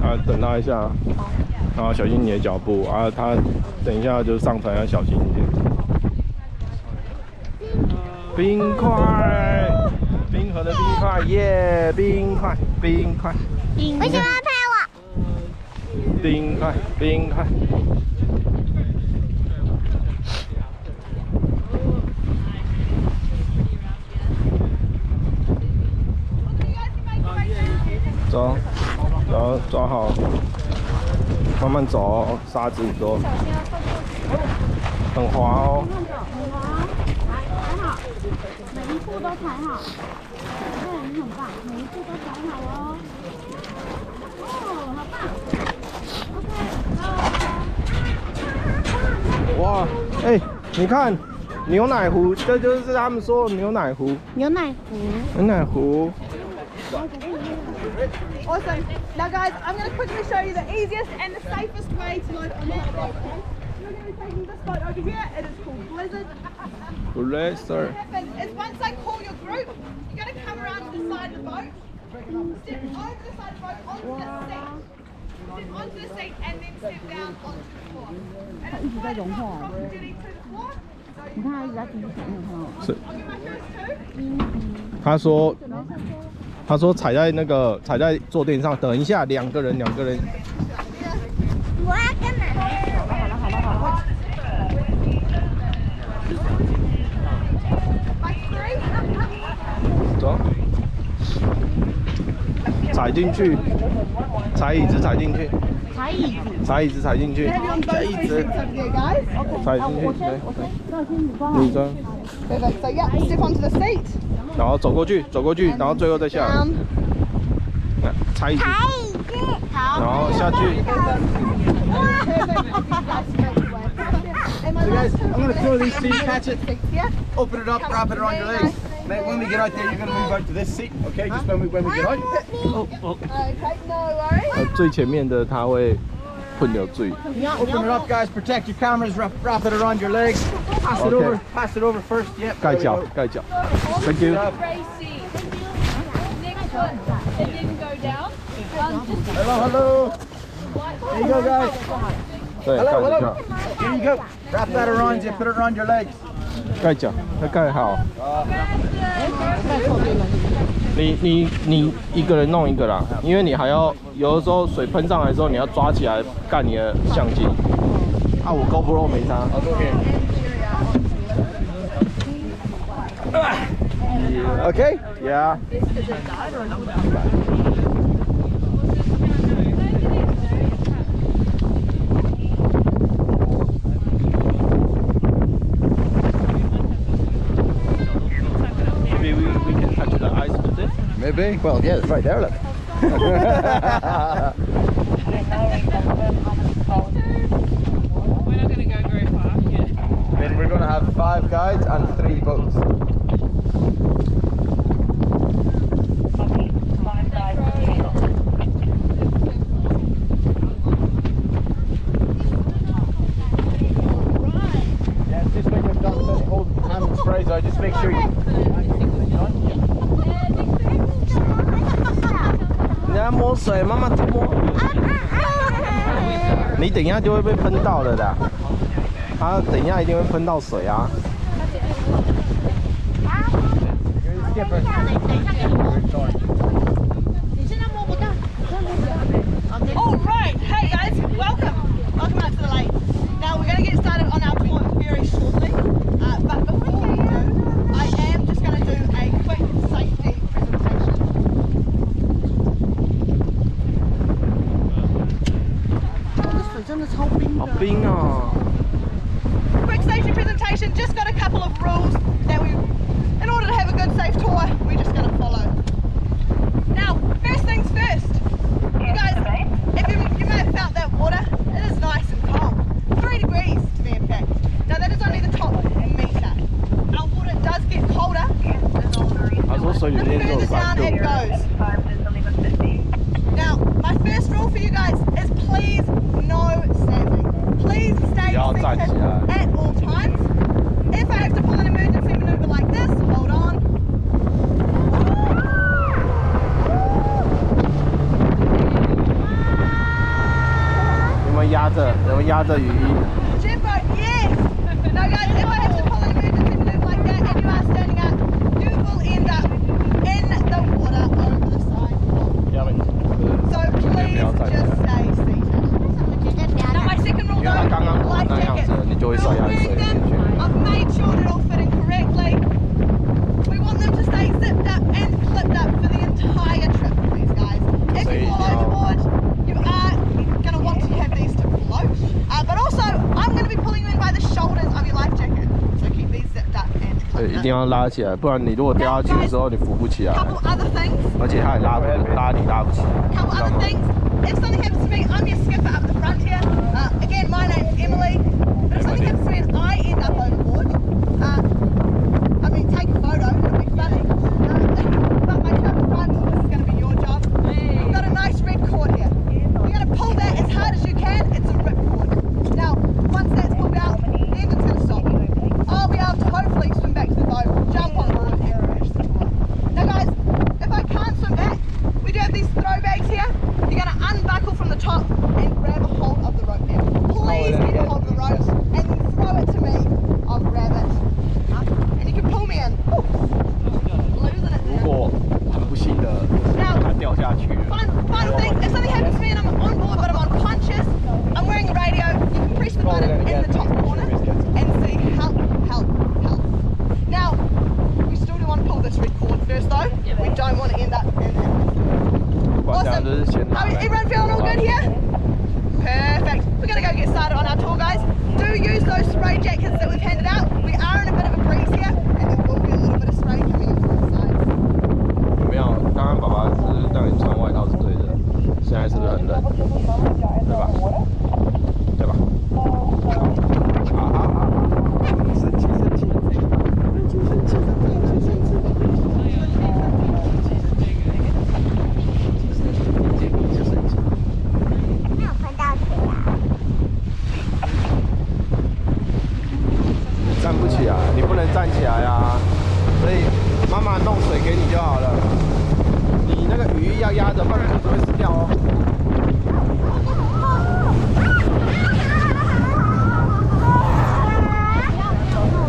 啊，等他一下，然后小心你的脚步啊，他等一下就上船要小心一点。冰块，冰河的冰块，耶！冰块，冰块。为什么要拍我？冰块，冰块。走，然后抓好，慢慢走哦，沙子很多，很滑哦。踩好，每一步都踩好，对，你很棒，每一步都踩好哦。哦，好棒 ！OK， 哇，哎，你看牛奶壶，这就是他们说的牛奶壶。牛奶壶。牛奶壶。 Awesome. Now guys, I'm going to quickly show you the easiest and the safest way to load on that boat. We're going to be taking this boat over here. It is called Blizzard. Blizzard. What happens is once I call your group, you're going to come around to the side of the boat, step over the side of the boat onto the seat. Step onto the seat and then step down onto the floor. And it's quite not from jetty to the floor. 你看他一直在停止，你有看到吗？是。 I'll get my first two. 他说踩在坐垫上，等一下两个人。我要跟奶奶。好了。走，踩进去，踩椅子踩进去，踩椅子踩进去，踩椅子，踩进去，女生。 So yeah, step onto the seat. 然后走过去，然后最后再下来。踩椅子，然后下去。So guys, I'm going to throw these seats, catch it, open it up, wrap it around your legs. Mate, when we get out there, you're going to move out to this seat, okay? Just when we get out. Okay, no worries. 最前面的他会喷流水。 Open it up, guys. Protect your cameras. Wrap it around your legs. Pass it over. Pass it over first. Yep. 盖脚。Thank you. Tracy. Next one. It didn't go down. Hello. There you go, guys. 对，盖一下。 Here you go. Wrap that around you. Put it around your legs. 盖脚，要盖好。你一个人弄一个啦，因为你还要有的时候水喷上来之后，你要抓起来干你的相机。啊，我 GoPro 没插。Okay? Yeah. Maybe we can touch the ice with this. Maybe. Well, yeah, it's right there. Look. We're not going to go very far. Yeah. Then we're going to have 5 guides and 3 boats. Yeah, just when you're done hold hand and sprays out, just make sure you. 人家摸水，慢慢摸。你等一下就会被喷到的啦。他等一下一定会喷到水啊。 All right, hey guys, welcome out to the lake. Now we're going to get started on our tour very shortly, but before we do, I am just going to do a quick safety presentation. 好冰哦。 Quick safety presentation, just got a couple of rules that in order to have a good safe tour, we're just going to follow. Now, first things first, you guys, you may have felt that water, it is nice and cold, 3 degrees to be exact. Now that is only the top meter. Our water does get colder, the further down it goes. Now, my first rule for you guys is please no standing. Please stay seated at all times. If I have to pull an emergency maneuver like this, hold on. 么压着雨衣。 Jimbo, yes! No guys, if I have to pull an emergency maneuver like that and you are standing up, you will end up in the water over the side. So please just stay seated. Now my second rule though, life jackets. We're all wearing them. I've made sure they're all fitting correctly. We want them to stay zipped up and clipped up for the entire trip, please guys. If you fall overboard, you are going to want to have these to float. But also, I'm going to be pulling you in by the shoulders of your life jacket. So keep these zipped up and 对， clipped 一定要拉起来，不然你如果掉下去的时候，你扶不起来， Couple other things. 而且它也拉你拉不起来， Couple 知道 other 吗？ things. If something happens to me, I'm your skipper up the front here. Again, my name's Emily. But if something happens to me and I end up overboard, I mean, take a photo, it'll be funny. But my job up front, this is going to be your job. We've got a nice red cord here. You're going to pull that as hard as you can. It's a rip cord. Now, once that's pulled out, the engine's going to stop. I'll be able to hopefully swim back to the boat, jump on board and finish the tour. Now guys, if I can't swim back, we do have these throw bags here. You're going to unbuckle from the top and grab a hold of the rope now. Please keep a hold of the rope and then throw it to me. I'll grab it. And you can pull me in. Ooh, losing it 如 there. 果很不幸的它掉下去了， Final thing, if something happens to me and I'm on board but I'm unconscious, I'm wearing a radio, you can press the button in the top corner and see help, help, help. Now, we still do want to pull this red cord first though. We don't want to end up in that. 不管这样就是先拉。 Everyone feeling all good here? Perfect. We're going to go get started on our tour, guys. Do use those spray jackets that we've handed out. We are in a bit of a breeze here, and there will be a little bit of spray coming into the sides. 没有，刚刚爸爸只是让你穿外套是对的，现在是不是很冷？对吧？对吧？生气生气，生气生气。 没有喷到水啊！站不起来，你不能站起来啊！所以妈妈弄水给你就好了。你那个雨衣要压着，不然裤子会湿掉哦。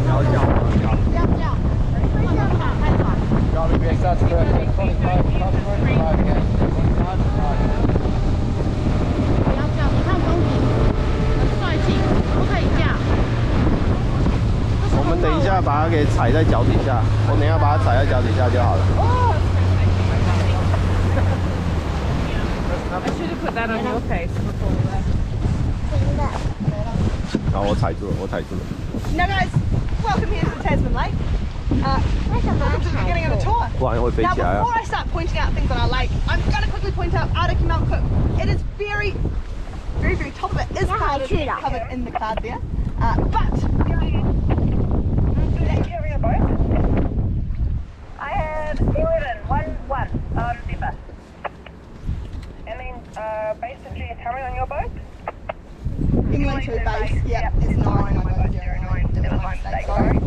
不要叫，不要。不要不要，为什么太短？ 不要叫，你看公主很帅气，不可以叫。我们等一下把它给踩在脚底下，我等一下把它踩在脚底下就好了。 I should have put that on your face before. 然后我踩住了，我踩住了。 Now guys, welcome here to the Tasman Lake. Welcome to the beginning of the tour. 不然会飞 Now 起来啊！ before I start pointing out things on our lake, I'm going to quickly point out Arctic Mount Cook. It is very top of it is covered in the cloud there. But I have 11 on the bus. And then base entry is how many on your boat? England 2 base, yeah, is 9 on my boat, 09. Sorry.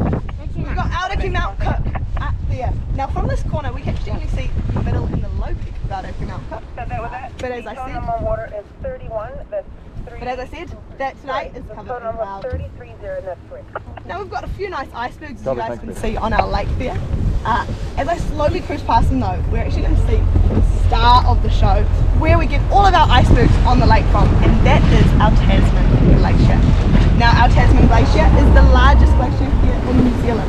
We've got Arctic Mount Cook up there. Now from this corner we can actually see the middle and the low peak of Arctic Mount Cook. So that was that. But as I said, on water is 31. That's 3. but as I said, that today is the covered total in number cloud. 330 and that's 3. Now we've got a few nice icebergs you guys can see on our lake there. As I slowly cruise past them though, we're actually going to see the star of the show, where we get all of our icebergs on the lake from, and that is our Tasman Glacier. Now our Tasman Glacier is the largest glacier here in New Zealand.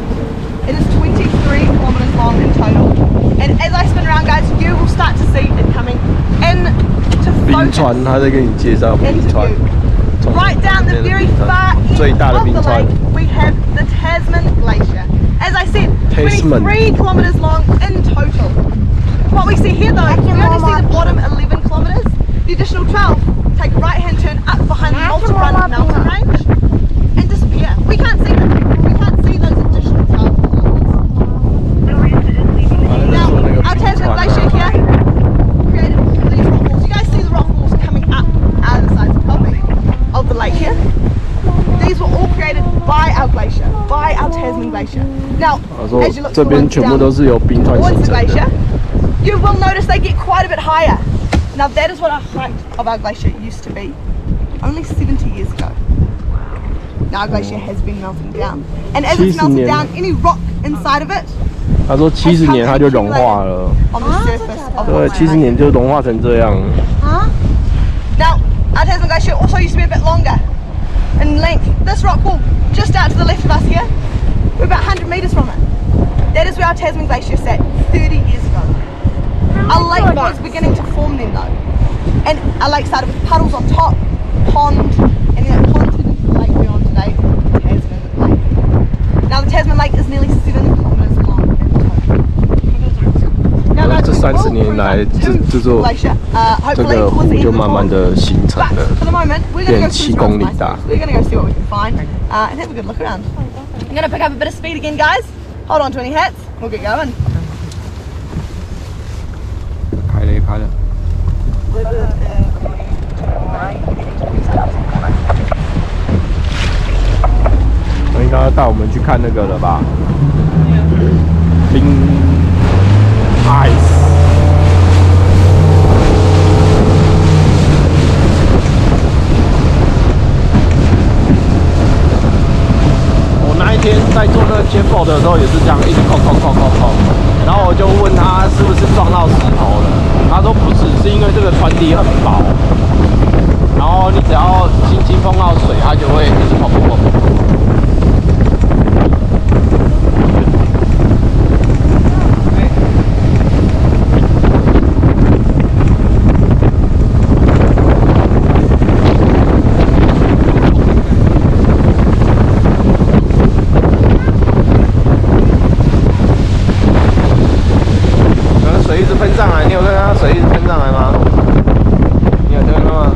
It is 23 kilometres long in total, and as I spin around guys, you will start to see it coming in to 冰 focus 川，他在给你介绍冰 into 川。 view. Right down the very far end 最大的 of 冰 the 川 lake, we have the Tasman Glacier. As I said, Tasman. 23 kilometres long in total. What we see here though, we only see the bottom 11 kilometres. The additional 12 take a right-hand turn up behind the multi-run mountain range and disappear. We can't see them. We can't see those additional 12 kilometres. Now, our Tasman Glacier here created these rock walls. You guys see the rock walls coming up out of the sides of the lake here? These were all created by our glacier, by our Tasman Glacier. Now, 他说 as you look 这边 towards 全部 down 都是由冰川 towards 形 the 成 glacier, 的。 you will notice they get quite a bit higher. Now that is what our height of our glacier used to be. only 70 years ago. Now glacier has been melting down, and as it's melted down, any rock inside of it. 他说70年它就融化了。对，70年就融化成这样。Now, our Tasman Glacier also used to be a bit longer in length. This rock wall, just out to the left of us here, we're about 100 metres from it. That is where our Tasman Glacier sat 30 years ago. Our lake was beginning to form then though. And our lake started with puddles on top, pond, and then it pond turned into the lake we're on today, Tasman Lake. Now the Tasman Lake is nearly 7 kilometres long in total. Now guys, 这30年来，这座这个湖就慢慢的形成了，变7公里大。We're gonna go see what we can find and have a good look around. I'm gonna pick up a bit of speed again, guys. Hold on to any hats. We'll get going. 开了。应该要带我们去看那个了吧？冰 ice。我那一天在做那个接 board 的时候也是这样，一直扣，然后我就问他是不是撞到石头了，他说不是，是因为这个船底很薄，然后你只要轻轻碰到水，它就会一直砰。水一直喷上来，你有看到水一直喷上来吗？你有看到吗？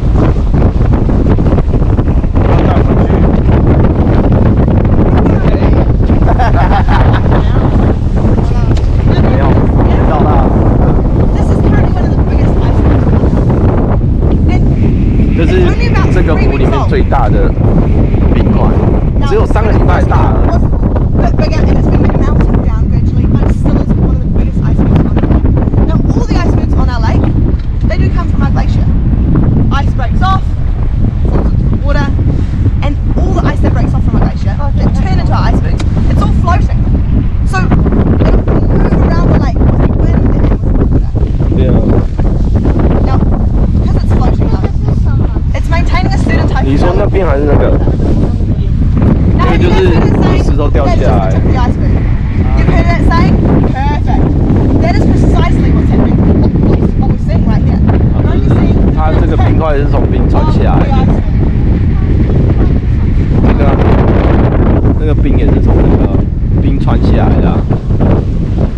带我们去。没有，到了。这是这个湖里面最大的冰块，只有3个礼拜大了。你说那边还是那个？那个就是石头掉下来。它这个冰块是从冰川下来的。那个冰也是从那个冰川下来的、啊。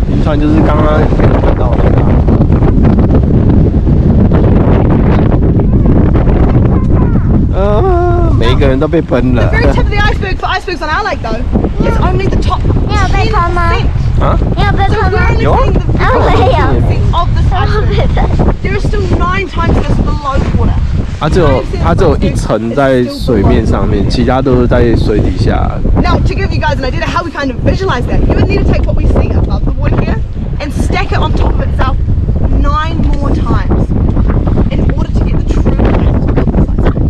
冰川就是刚刚看到的那个、啊。每一个人都被喷了。The very tip of the iceberg for icebergs on our lake though is only the top 10%. 啊？你有被喷吗？有。没有。 Of this iceberg, there is still 9 times this below water. 它只有1层在水面上面，其他都是在水底下。Now, to give you guys an idea of how we kind of visualize that, you would need to take what we see above the water here and stack it on top of itself 9 more times in order to get the true height of this iceberg.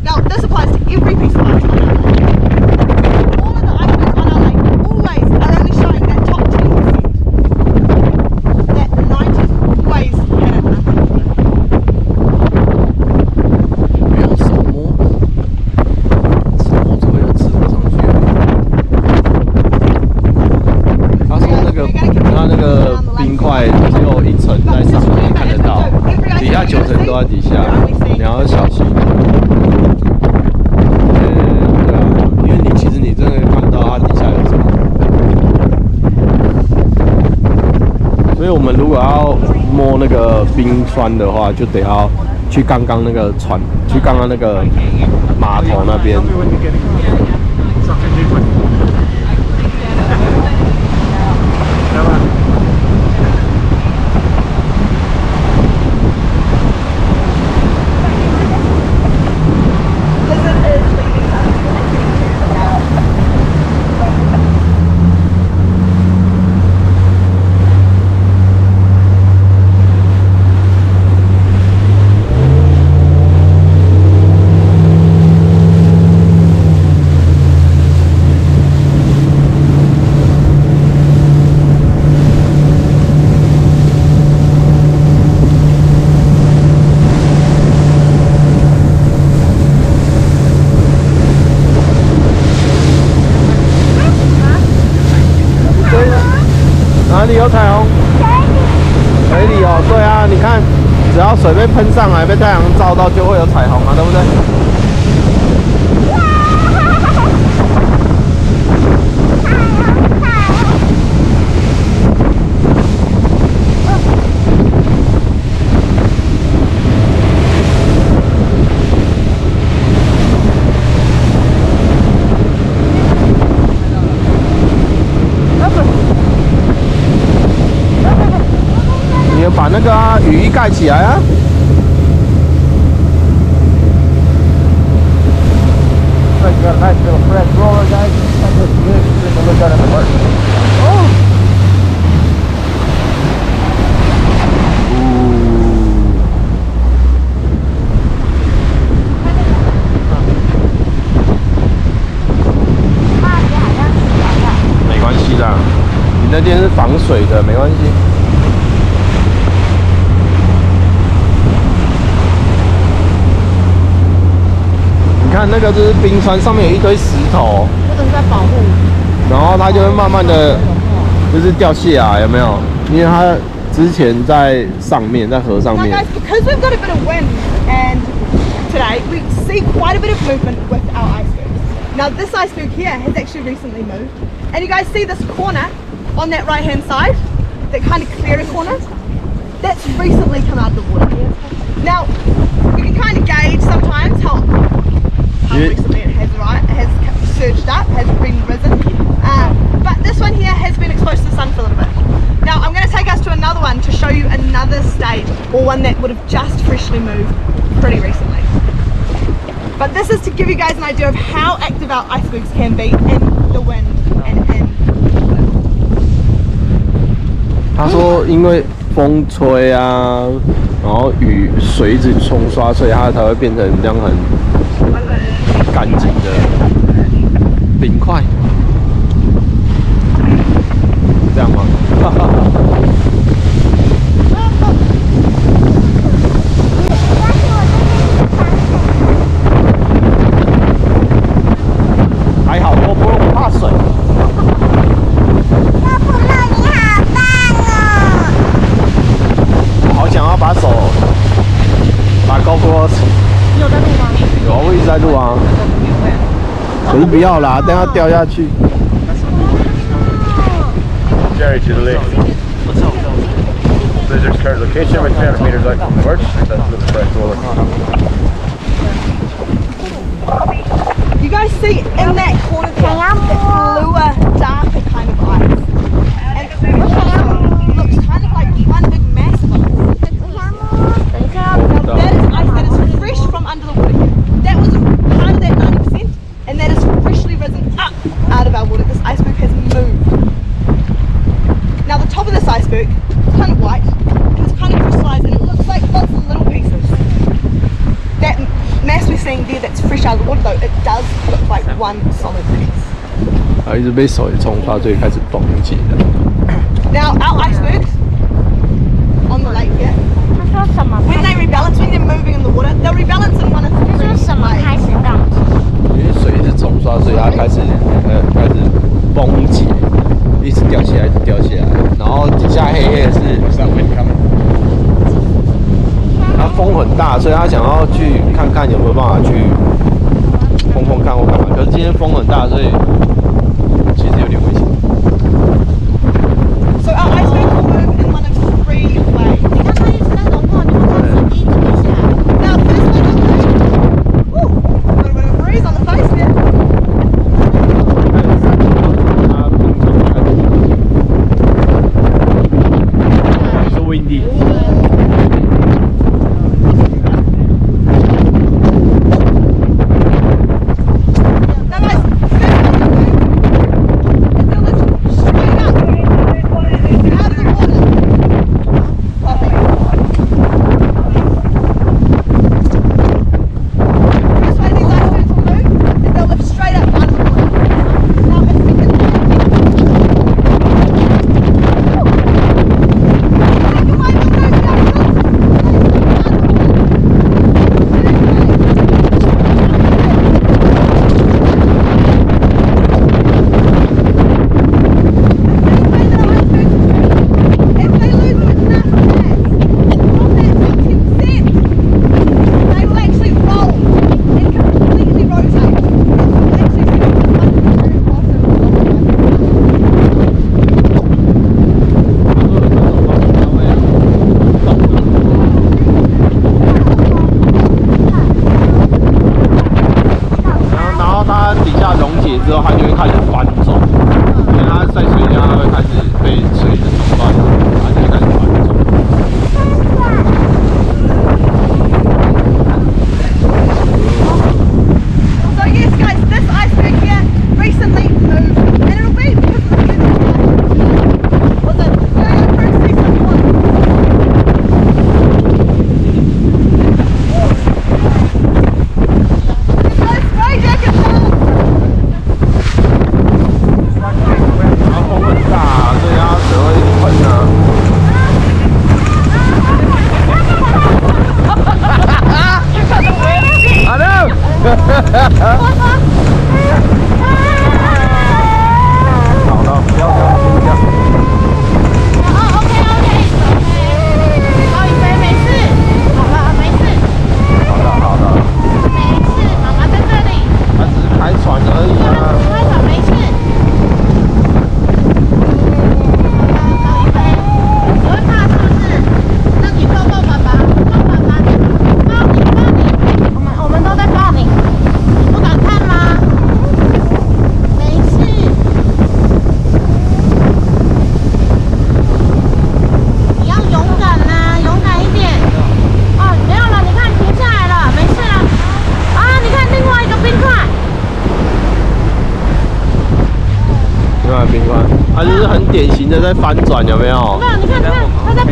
Now, this applies to every piece of ice on our lake. All of the icebergs on our lake always are only showing that top 10%. That 90s always had it under. 不要手摸，手摸就会有刺摸上去。他说那个冰块只有1层在上面看得到，底下9层都在底下，你要小心。对啊，因为其实你真的看不到它底下有什么。所以我们如果要摸那个冰川的话，就得要去刚刚那个船，去刚刚那个码头那边。彩虹？水里哦，对啊，你看，只要水被喷上来，被太阳照到，就会有彩虹啊，对不对？你把那个雨衣盖起来啊！没关系啦，你那边是防水的，没关系。你看那个就是冰川，上面有一堆石头，这个是在保护。然后它就会慢慢的，就是掉下来，有没有？因为它之前在上面，在河上 Now 面。 guys, because we've got a bit of wind and today we see quite a bit of movement with our icebergs. Now this iceberg here has actually recently moved. And you guys see this corner on that right hand side? That kind of clearer corner? That's recently come out of the water. Now, you can kind of gauge sometimes how recently it has surged up, has been risen. But this one here has been exposed to the sun for a little bit. Now I'm going to take us to another one to show you another stage, or one that would have just freshly moved pretty recently. But this is to give you guys an idea of how active our icebergs can be in the wind and in 他说，因为风吹啊，然后雨水一直冲刷，所以它才会变成这样很干净的冰块，这样吗？还好，我不怕水。我好想要把手把GoPro。你有在录吗？有，我一直在录啊。可是不要啦，等下掉下去。Jerry to the lake. Blizzard's current location, about 300 meters out from the birch. That's the fresh roller. You guys see in that corner there, that bluer, darker kind of ice. And it looks kind of like one big mass of ice. Now that is ice that is fresh from under the water here. That was part of that 90%, and that is freshly risen up out of our water. This iceberg has moved. Now the top of this iceberg is kind of white, and it's kind of crystallized, and it looks like lots of little pieces. That mass we're seeing there that's fresh out of the water though, it does look like one solid piece. 啊，一直被水冲刷，所以开始崩起的。 Now our icebergs on the lake here, 他说什么？ when they rebalance, when they're moving in the water, they'll rebalance in one of 他说 three 什么 ways. 开始荡？因为水一直冲刷，所以它开始崩解，一直掉下来，一直掉下来，然后底下黑黑的是 What's that wind coming? 它风很大，所以他想要去看看有没有办法去碰碰看或干嘛。可是今天风很大，所以其实有点危险。 So our icebergs will move in one of three ways. 你看它一直在融化，你看它水滴一直滴下来。 Now first one on the woo, a little bit of a breeze on the face there. So windy. Now guys, first one to move is they'll lift straight up out of the water. Perfect. First way these icebergs will move is they'll lift straight up out of the water. Now if we can second way they'll move 在翻转，有没有？没有，你看，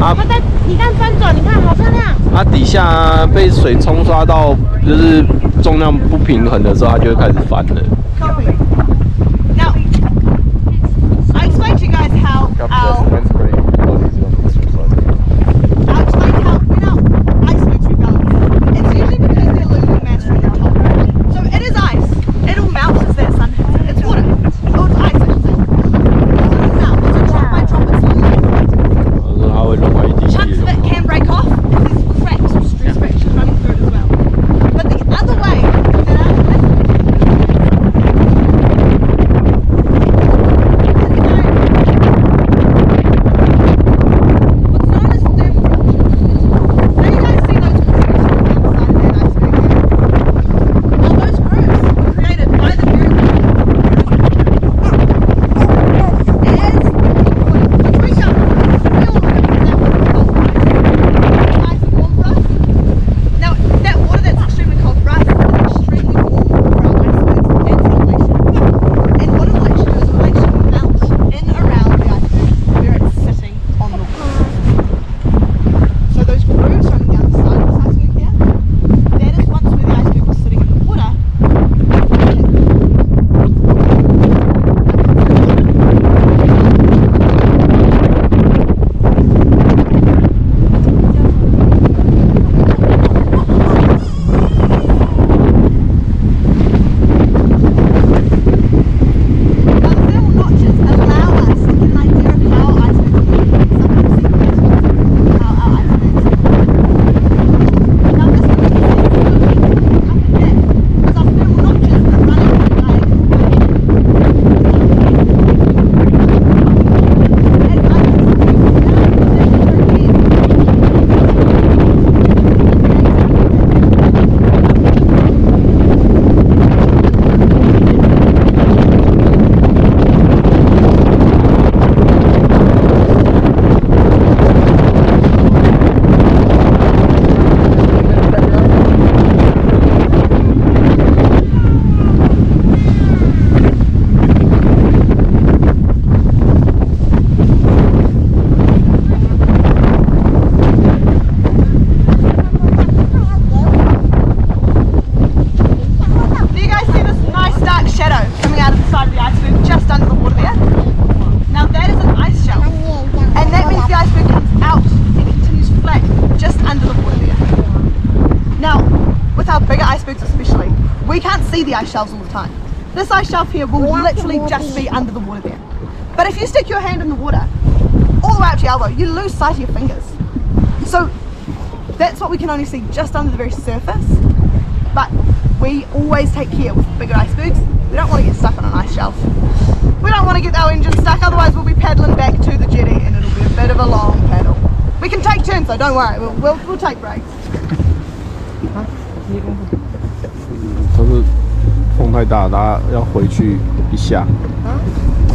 它在，你看翻转，你看好漂亮。它底下被水冲刷到，就是重量不平衡的时候，它就会开始翻了。 Copy. Now, I explained to you guys how I'll explain how when our icebergs rebalance. It's usually because they're losing mass from the top. So it is ice. It'll melt as that sun hits it. It's water. Oh, it's ice, I should say. It'll melt. So drop by drop, it's slowly. 它会融为一体。 Chunks of it can break off. There's cracks or stress fractures running through it as well. But the other way that our see the ice shelves all the time. This ice shelf here will literally just be under the water there. But if you stick your hand in the water, all the way up to your elbow, you lose sight of your fingers. So that's what we can only see just under the very surface. But we always take care with bigger icebergs. We don't want to get stuck on an ice shelf. We don't want to get our engine stuck, otherwise we'll be paddling back to the jetty and it'll be a bit of a long paddle. We can take turns though, don't worry, we'll take breaks. 可是风太大，大家要回去一下。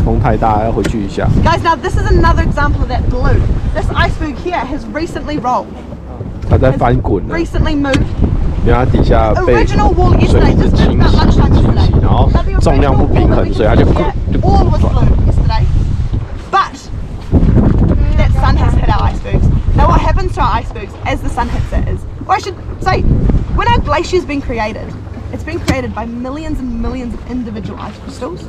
风太大，要回去一下。 Guys, now this is another example of that blue. This iceberg here has recently rolled. 它在翻滚了。 Recently moved. 因为它底下被水一直清洗，然后重量不平衡，所以它就 all was blue yesterday. But that sun has hit our icebergs. Now what happens to our icebergs as the sun hits it is, or I should say, when our glacier's been created, it's been created by millions and millions of individual ice crystals,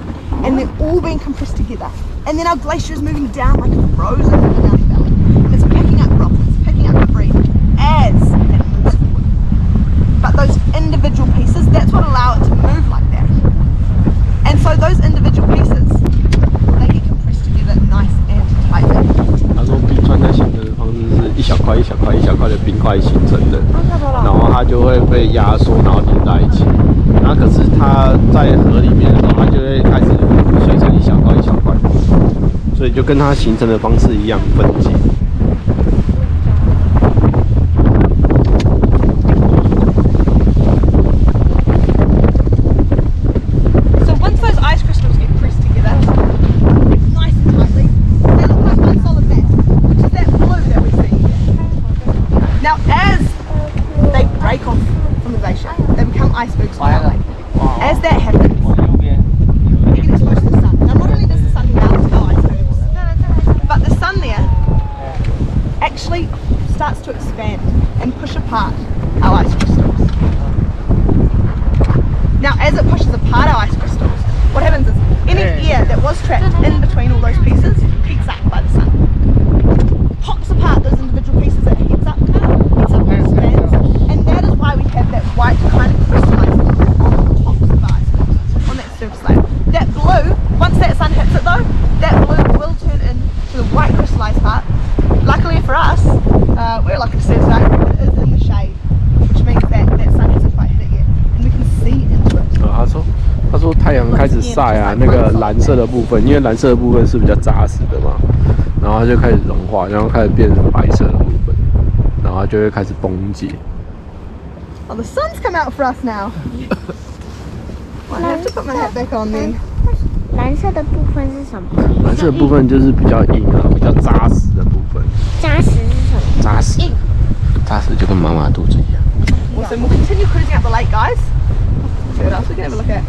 and they're all being compressed together. And then our glacier is moving down like a frozen river down the valley. And it's picking up rocks, it's picking up debris as it moves forward. But those individual pieces, that's what allow it to move like that. And so those individual pieces, they get compressed together nice and tightly. 他说冰川在形成的方式是一小块一小块一小块的冰块形成的，然后它就会被压缩，然后连在一起。然后可是它在河里面的时候，它就会开始碎成一小块一小块，所以就跟它形成的方式一样分解。 Icebergs forming. As that happens, they get exposed to the sun. Now not only does the sun melt our icebergs, but actually starts to expand and push apart our ice crystals. Now, as it pushes apart our ice crystals, what happens is any air that was trapped in between all those pieces heats up by the sun. Pops apart those individual pieces, it heats up and expands, and that is why we have that white kind of crystallized on the tops of the ice crystals, on that surface layer. That blue, once that sun hits it though, that blue will turn into the white crystallized part. Luckily for us, we're lucky to see today, it is in the shade, which means that sun hasn't quite hit it yet, and we can see into it. 他说太阳开始晒啊，那个蓝色的部分，因为蓝色的部分是比较扎实的嘛，然后它就开始融化，然后开始变成白色的部分，然后它就会开始崩解。Oh, the sun's come out for us now. Well, I have to put my hat back on then. 蓝色的部分是什么？蓝色的部分就是比较硬啊，比较扎实的部分。扎实是什么？扎实，扎实就跟妈妈肚子一样。Awesome. We'll continue cruising up the lake, guys. See what else we can have a look at.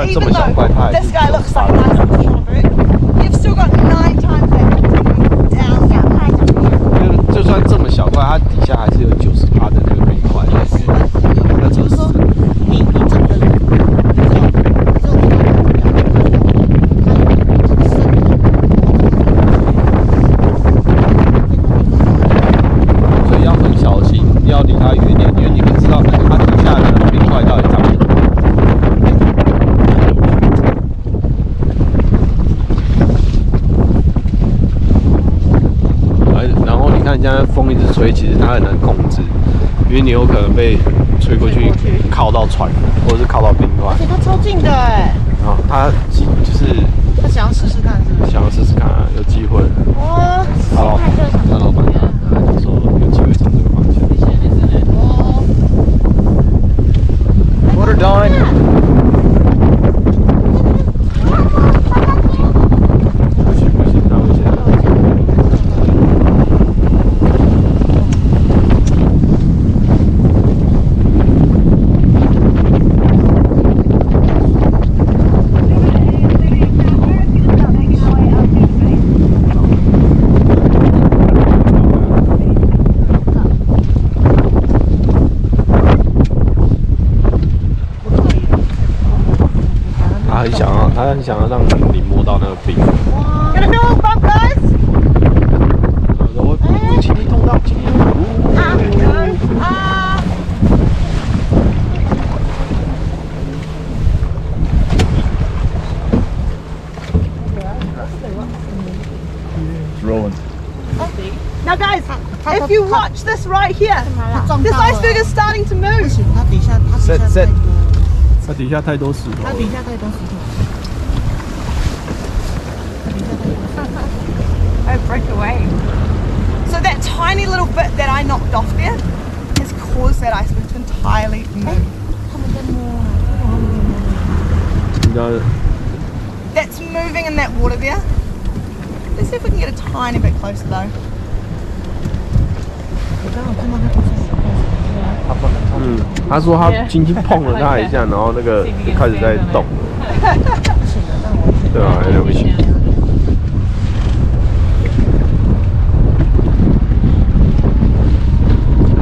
Even though this guy looks like a nice little smaller bird, you've still got 9 times that continuing down. 就算这么小块，它底下还是有90%的那个冰块。那就是说，你整个所以要很小心，要离它远一点，因为你不知道它底下的冰块到底长什么。现在风一直吹，其实它很难控制，因为你有可能被吹过去，靠到船，或者是靠到冰块。而且它超近的哎。然后他就是他想要试试看，是不是？想要试试看啊，有机会。哦。好，那老板就说有机会从这个方向。哦。Water done. 他很想要让你摸到那个冰。Gonna feel a little bump, guys? 我请你动到，请你动到。啊！ rolling. Now, guys, if you watch this right here, this iceberg is starting to move. Set. 它底下太多石头。Oh, break away. So that tiny little bit that I knocked off there has caused that iceberg to entirely move. That's moving in that water there. Let's see if we can get a tiny bit closer though. 他说他轻轻碰了它一下，然后那个就开始在动。对啊，有点危险。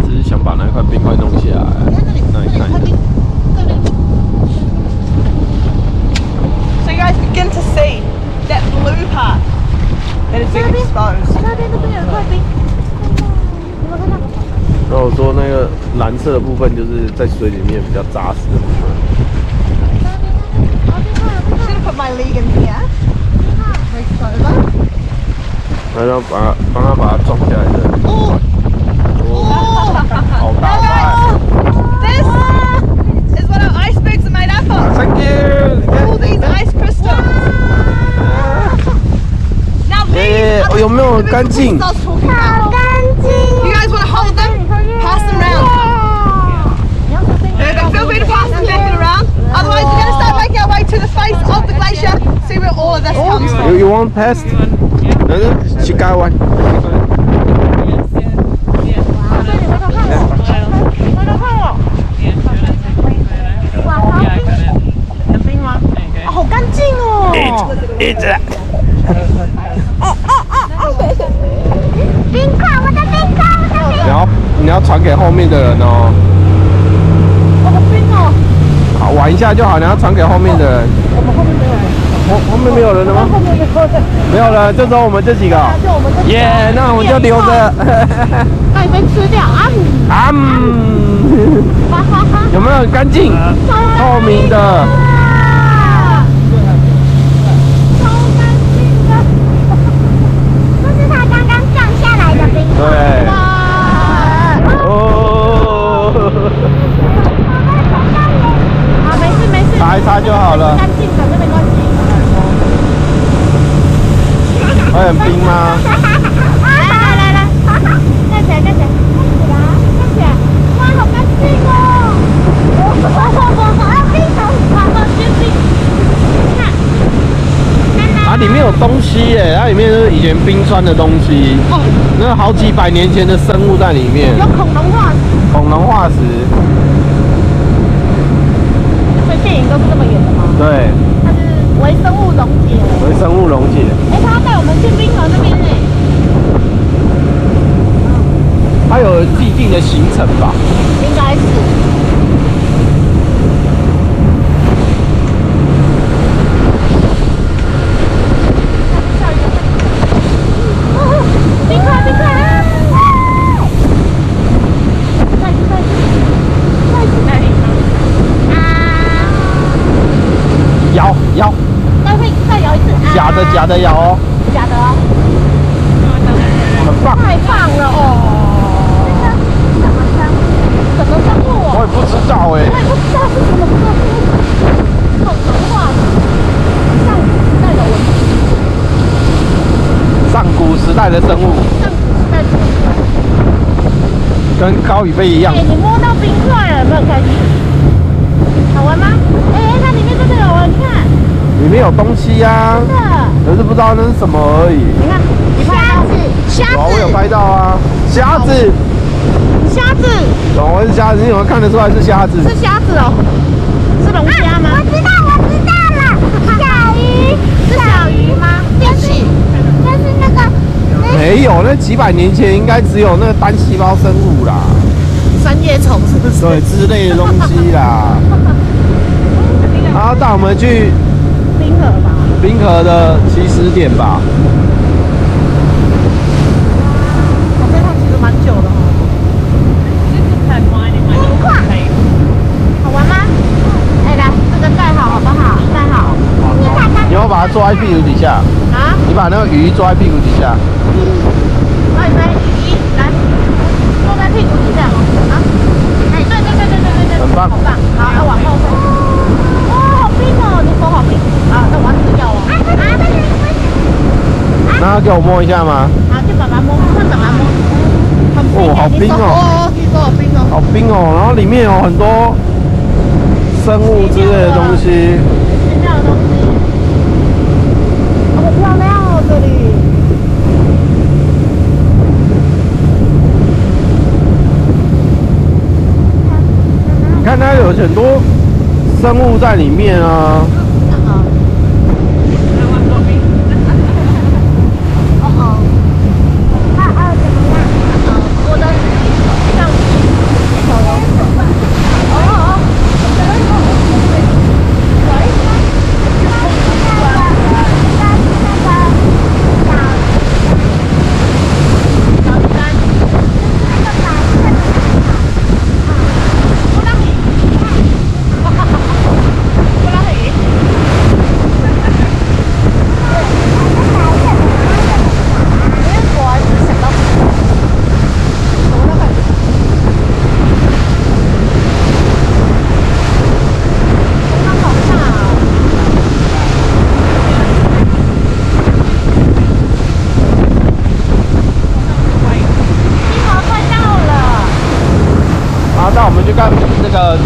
只是想把那块冰块弄下来，那你看。So you guys begin to see that blue part that is being exposed. 那边有一块冰，有没有看到？然后我说那个蓝色的部分就是在水里面比较扎实的部分。I'm just gonna put my leg in here. Reach over. 然后帮他把它装起来的。Oh! 好大块。This is what our icebergs are made up of. Thank you. All these ice crystals. Now these 有没有很干净？ I was talking about. You guys want to hold them? Pass them around. Feel free to pass them back and around. Otherwise, we're going to start making our way to the face of the glacier, see where all of this comes from. You want past? No, she got one. 好干净哦！一直。冰块，我的冰块，你要传给后面的人哦。我的冰哦！好，玩一下就好，你要传给后面的人。我们后面没有人。后面没有人了吗？后面有人。没有了，就只有我们这几个。就我们这。耶，那我们就留着。把你们吃掉啊！有没有很干净？透明的。对，哦，好，没事，擦一擦就好了。干净的，没关系。会很冰吗？来，站起来，哇，好干净哦！它里面有东西耶，它里面是以前冰川的东西，那好几百年前的生物在里面。有恐龙化石。恐龙化石。所以电影都是这么演的吗？对。它是微生物溶解。微生物溶解。他要带我们去冰河那边呢。它有既定的行程吧？应该是。摇，再摇一次。假的摇哦。假的哦。很棒。太棒了哦！什么生物哦？我也不知道哎。我也不知道是什么生物。恐龙化石。上古时代的文明。上古时代的生物。上古时代的生物。跟高宇飞一样。你摸到冰块了，有没有开心？好玩吗？它里面真的有人看。里面有东西呀。真的。可是不知道那是什么而已。你看，虾子，我有拍到啊，虾子。怎么会是虾子？你怎么看得出来是虾子？是虾子哦，是龙虾吗？我知道了，小鱼，是小鱼吗？就是那个。没有，那几百年前应该只有那个单细胞生物啦，三叶虫是不是？对，之类的东西啦。然后带我们去冰河吧，冰河的起始点吧。这趟其实蛮久的哦。冰块，好玩吗？来，这个盖好好不好？盖好。你要把它坐在屁股底下。啊？你把那个鱼坐在屁股底下。给我摸一下吗？好，就爸爸摸，换爸爸摸。哦，好冰哦！哦，你说好冰哦。好冰哦，然后里面有很多生物之类的东西。奇妙的东西。好漂亮哦，这里。你看它有很多生物在里面啊。那我们去看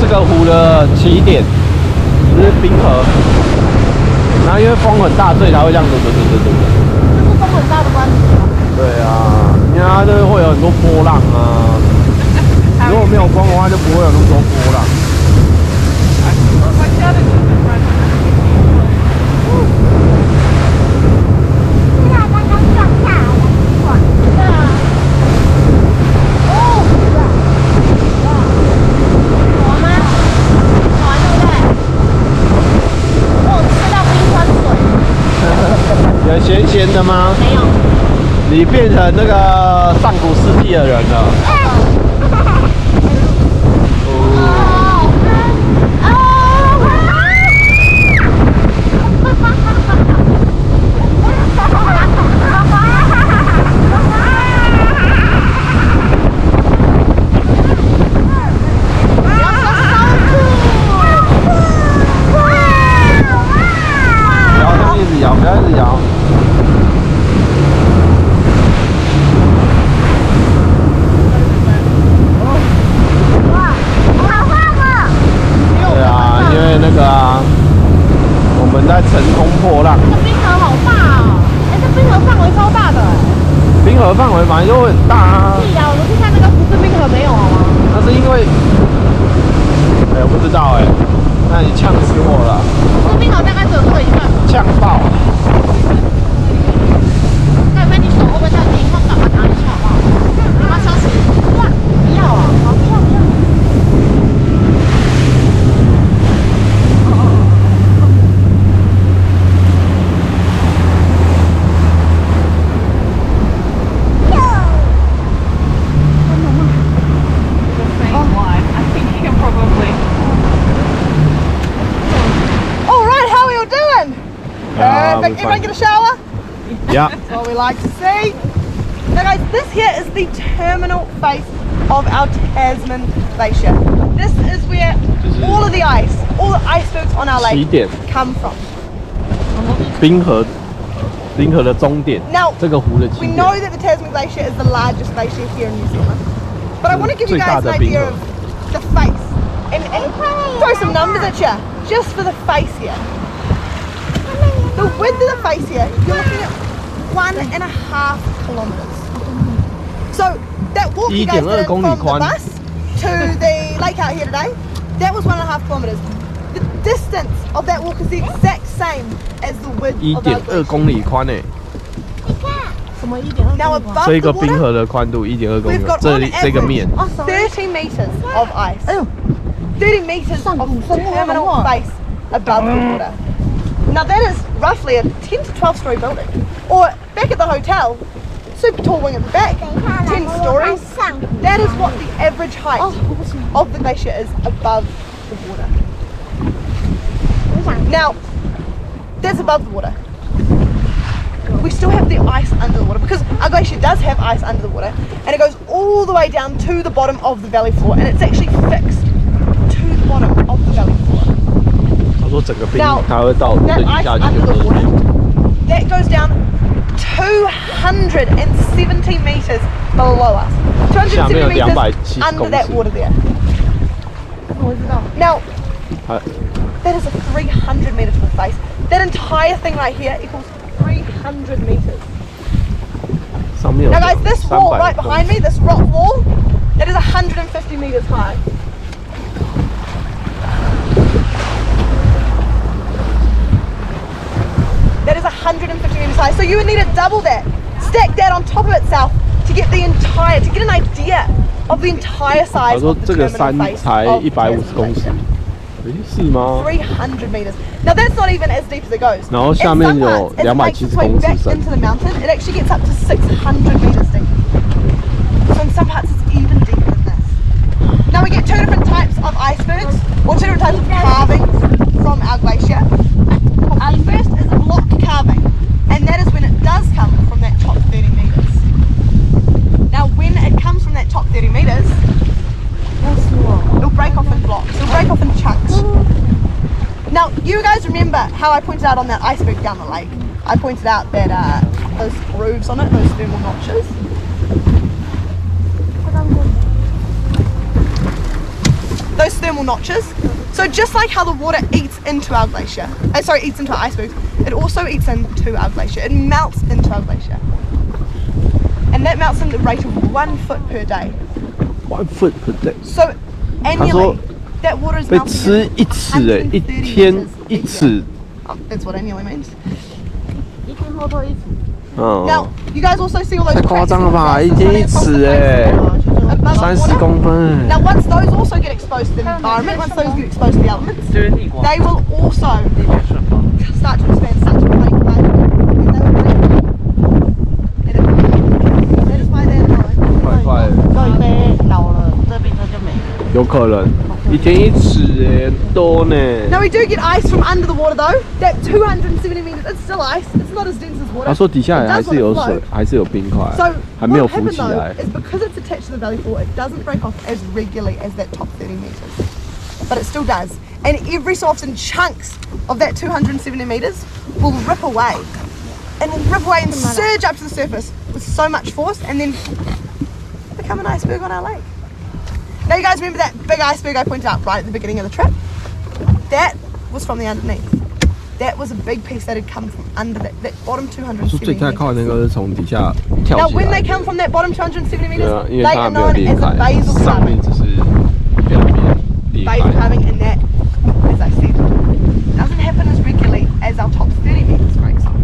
这个湖的起点，就是冰河。然后因为风很大，所以才会这样。这是风很大的关系吗？对啊，因为它就是会有很多波浪啊。如果没有风的话，就不会有那么多波浪。有咸咸的吗？没有。你变成那个上古世纪的人了。不要一直摇。对啊，因为那个啊，我们在乘风破浪。这冰河好大哦！哎，这冰河范围超大的哎。冰河范围本来就会很大啊。是呀，我们去看那个福斯冰河没有好吗？那是因为，我不知道哎，那你呛死我了。福斯冰河大概只有这个一半。呛爆。那你手会不会太冰？我赶快拿一下好不好？妈妈消失。哇，不要啊！好，不要不要。Perfect. Everyone get a shower? Yeah. That's what we like to see. Now guys, this here is the terminal face of our Tasman Glacier. This is where all of the ice, all the icebergs on our lake come from. 冰河的终点。 Now, 这个湖的起点。 we know that the Tasman Glacier is the largest glacier here in New Zealand. But I want to give you guys an idea of the face and throw some numbers at you just for the face here. The width of the face here, you're looking at 1.5 kilometers. So that walk you guys did from the bus to the lake out here today, that was 1.5 kilometers. The distance of that walk is the exact same as the width of our glacier. 1.2公里宽诶。Now above 这 the 个冰河的宽度1.2公里， we've got 这个面。 30 meters of ice. 30 meters of terminal face above the water. Now that is roughly a 10 to 12 story building. Or back at the hotel, super tall wing at the back, 10 stories. That is what the average height of the glacier is above the water. Now, that's above the water. We still have the ice under the water because our glacier does have ice under the water and it goes all the way down to the bottom of the valley floor and it's actually fixed to the bottom of the valley floor. 他说整个冰 Now, 它会到 that 这里 ice 下去 under 就 the 过去。 water, that goes down 270 meters below us. 270 meters under that water there. Now, that is a 300 meter tall face. That entire thing right here equals 300 meters. Now guys, this wall right behind me, this rock wall, that is 150 meters high. That is 150 meters high. So you would need to double that, stack that on top of itself to get the entire, to get an idea of the entire size of the terminal face of 300 meters. Now that's not even as deep as it goes.然后下面有270公尺深。 into the mountain, it actually gets up to 600 meters deep. So in some parts it's even deeper than this. Now we get two different types of icebergs, or two different types of carvings from our glacier. The first is a block carving, and that is when it does come from that top 30 meters. Now when it comes from that top 30 meters, it'll break off in blocks, it'll break off in chunks. Now, you guys remember how I pointed out on that iceberg down the lake? I pointed out that those grooves on it, those thermal notches. Those thermal notches. So just like how the water eats into our glacier, eats into our icebergs, it also eats into our glacier. It melts into our glacier. And that melts at the rate of 1 foot per day. 1 foot per day. So annually, that water is melting. 1天1次。 Oh, that's what annually means. 1天后退1次。 Now, you guys also see all those 太夸张了吧！1天1次哎，30公分。 Now, once those also get exposed to the environment, once those get exposed to the elements, they will also start to expand, start to break apart, and they will break. That is why they're growing. 快快的。有可能，1天1次哎，很多呢。 Now we do get ice from under the water though. That 270 meters, it's still ice. It's not as dense as water. 他说底下还是有水，还是有冰块， So 还没有 what 浮 happened 起来 though。is because it's attached to the valley floor, it doesn't break off as regularly as that top 30 meters, but it still does. And every so often, chunks of that 270 meters will rip away, and surge up to the surface with so much force, and then become an iceberg on our lake. Now you guys remember that big iceberg I pointed out right at the beginning of the trip? That was from the underneath. That was a big piece that had come from under that bottom 270 最太靠那个是从底下跳 Now 起 when 来 they。come from that bottom 270 meters, 对啊，因为 they 它 are 没有 known 裂 as a 开， basal 上 carving. 面只是表面裂 Basal 开。 carving, and that, as I said, doesn't happen as regularly as our top 30 meters breaks off.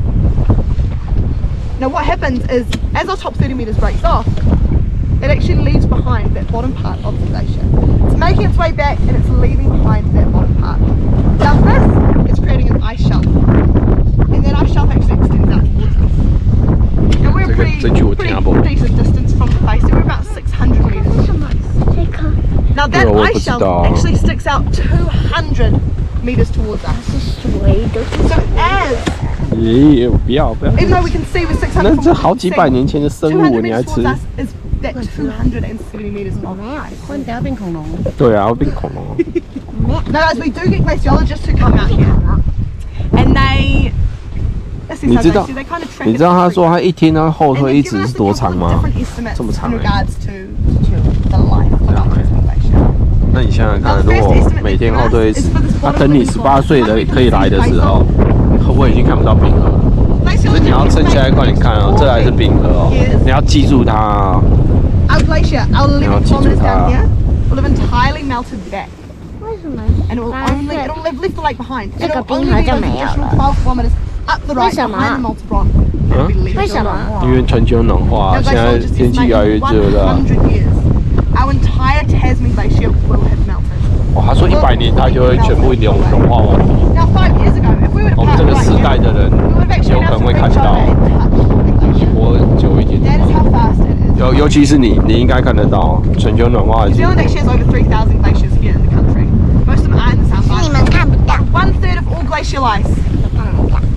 Now what happens is, as our top 30 meters breaks off, it actually leaves behind that bottom part of the glacier. It's making its way back and it's leaving behind that bottom part. Now this is creating an ice shelf, and that ice shelf actually extends out towards us. And we're a pretty decent distance from the face, so we're about 600 meters. Now that ice shelf actually sticks out 200 meters towards us. So as 咦，不要不要！ even though we can see with 600 那 from 这好几百年前的生物， 200你还 meters 吃 towards？us is that 270 meters of ice. 等下变恐龙。对啊，会变恐龙。 Now guys, we do get glaciologists who come out here, and they 你知道他说他1天他后退1次是多长吗？这么长 in regards to the life of our Tasman Glacier. 那你想想看，如果每天后退1次，那等你18岁的可以来的时候，我已经看不到冰河了。所以你要趁现在快点看哦，这还是冰河哦，你要记住它哦。Our glacier, our 11 kilometers down here, will have entirely melted back. 为什么？ And it will only, it'll have left the lake behind. And 这个 it'll 冰 only 河 be 就 those 没有 additional 了。 12 kilometers up the right behind the Maltebron. That'll be left. 为什么？因为全球暖化， Now 现在 glaciologists 天气 estimate 越来越 in 热了。 100 years, our entire Tasman Glacier will have melted. 哇，他说100年它就会全部融化完毕。 Now 5 years ago, if we were to 我们 park 这个 right 时 here, 代的人 we would have actually 有可 been 能 able 会 to 看 reach 到 over and touch the glacier. 活久一点。 That is how fast it is. 尤其是你应该看得到全球暖化的 New 情 Zealand 况。 actually has over 3,000 glaciers here in the country. Most of them are in the South 你 Island. 们看不到。 1/3 of all glacial ice,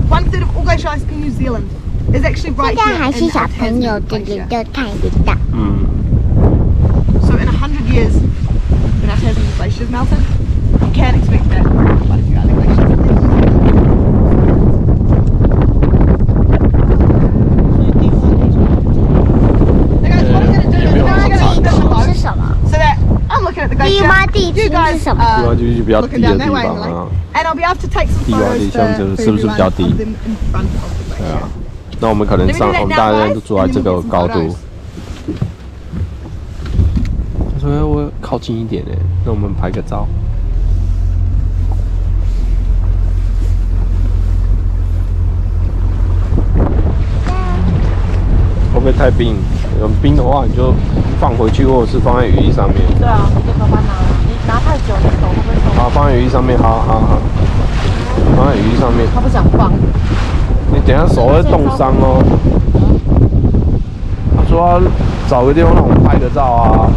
1/3 of all glacial ice in New Zealand is actually right 现 here 在还 in 是小 our 朋友 Tasman 这里 Glacier. 都看得到。嗯， So in 100 years, when our Tasman glacier is melted, you can expect that quite a few other glaciers. you guys 地瓜区是比较低 looking 的 down 地 that way 方 in the 啊 lake,。and I'll be able to take some 地瓜 photos 地 for 像是不是比较 everyone 低？ of them in front of the 对 glacier. 啊，那我们可能我们大家都坐在这个高度。他说我靠近一点哎，那我们拍个照。会不会太冰？有冰的话，你就放回去，或者是放在雨衣上面。对啊，你就慢慢拿，你拿太久，你手会不会松？好，放在雨衣上面，好，放在雨衣上面。他不想放。你等一下手会冻伤哦。他说要找个地方让我们拍个照啊，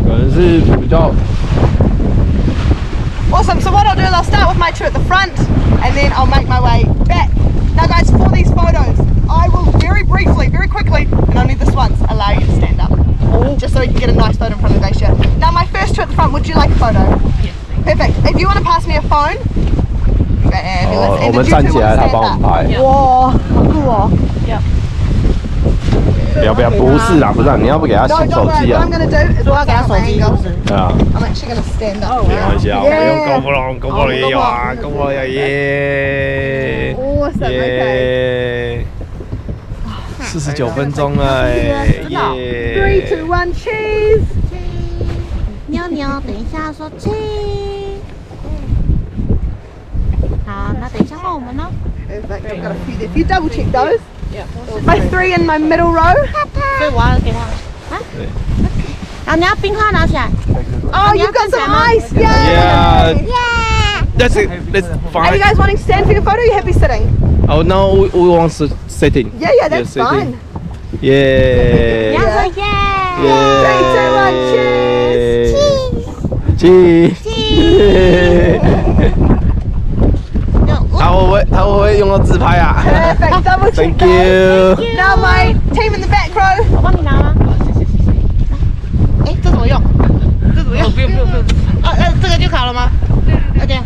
可能是比较。Awesome, so what I'll do is I'll start with my two at the front and then I'll make my way back. Now guys, for these photos, I will very briefly, very quickly, and only this once, allow you to stand up. Just so we can get a nice photo in front of the glacier. Now my first two at the front, would you like a photo? Yes. Perfect. If you want to pass me a phone, fabulous. 我们站起来，他帮我们拍。哇，好酷哦。不要，不是啦，你要不给他 No, 手 don't worry. 机 What 啊 I'm？ going to do is 说要给他手机，是不是？对啊， I'm actually going to stand up. 没关系啊，我们用 Yeah. GoPro 也有啊，GoPro 也耶。 Awesome, okay. 49分钟了，耶 3, 2, 1, cheese. 妞妞，等一下说亲。好，那等一下换我们喽。 Perfect. I've got a few there. If you double check those. My 3 in my middle row. 所以我要给他啊。然后你要冰块拿起来。 Oh, you've got some ice. Yeah. Yay. That's it. That's Are you fine. guys wanting to stand for your photo? Or are you happy sitting? Oh no, we want sitting. Yeah, that's Yeah, fine. sitting. Yeah. 你要说耶。 Yeah. Cheese. 他会不会用到自拍啊 Perfect. Double check ？Thank those. you. Now my team in the back row. 我帮你拿吗？哎，这怎么用？这怎么用？不用。这个就好了吗？对。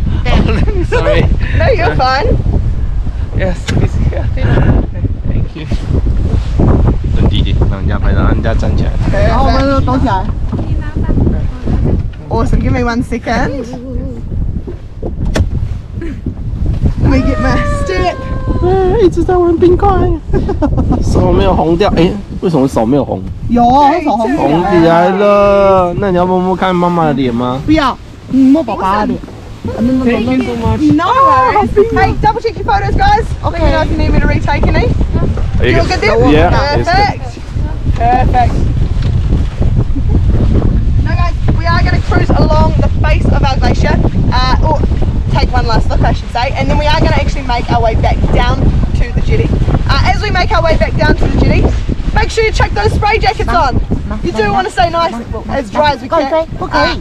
Sorry. No, you're fine. Yes, it's here. Thank you. 蹲低一点，让人家拍照，让人家站起来。然后我们就抖起来。Awesome. Give me 1 second. Let me get my stick. 一直在玩冰块，手没有红掉。哎，为什么手没有红？有，手红红起来了。那你要摸摸看妈妈的脸吗？不要，摸宝宝的脸。No worries. Hey, double check your photos, guys. Let me know if you need me to retake any. You all good there? Yeah. Perfect. Perfect. Now, guys, we are going to cruise along the face of our glacier. Or take one last look, I should say, and then we are going to actually make our way back down to the jetty. As we make our way back down to the jetty, make sure you chuck those spray jackets on. You do want to stay nice, as dry as we can,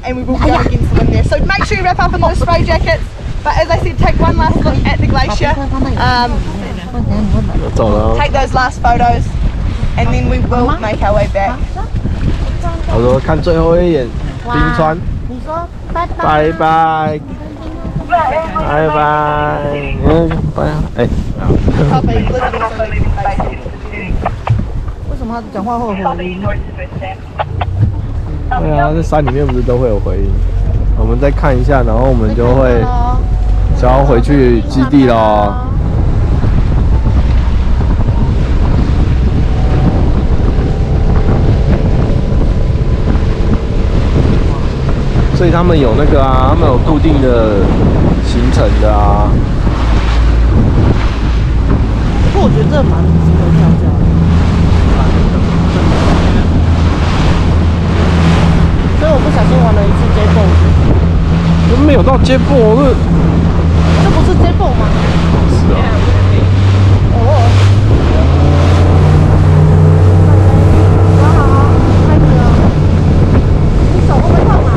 and we will be going against the wind there. So make sure you wrap up in those spray jackets. But as I said, take one last look at the glacier, 走了。 take those last photos, and then we will make our way back. 他说看最后一眼冰川，你说拜拜。拜拜，拜拜，拜，哎， Copy, Elizabeth. 为什么他讲话会有回音？对啊，在山里面不是都会有回音？我们再看一下，然后我们就会就要回去基地咯。所以他们有那个啊，他们有固定的行程的啊。不过我觉得这蛮值得跳价的。所以我不小心玩了一次 J boat。没有到接驳，这不是 J boat 吗？是啊。好，开始了。你手会不会痛啊？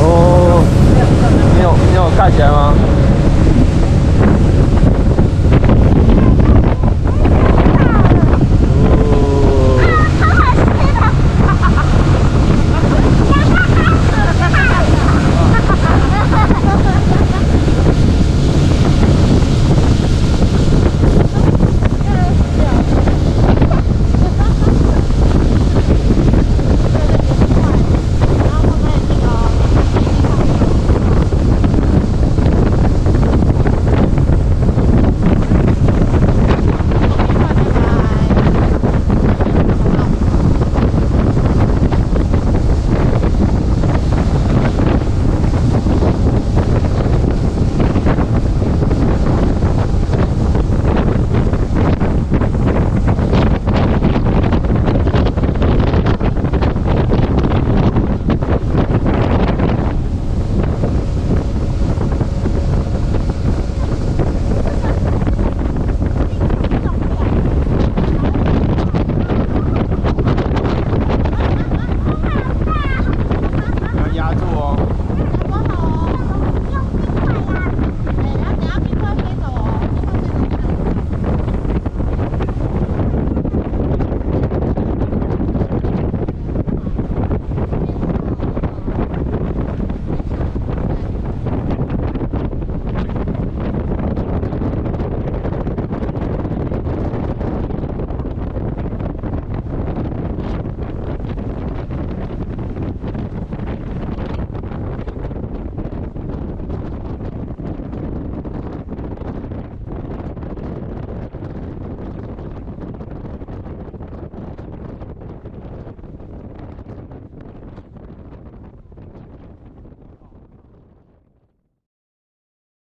哦，你有盖起来吗？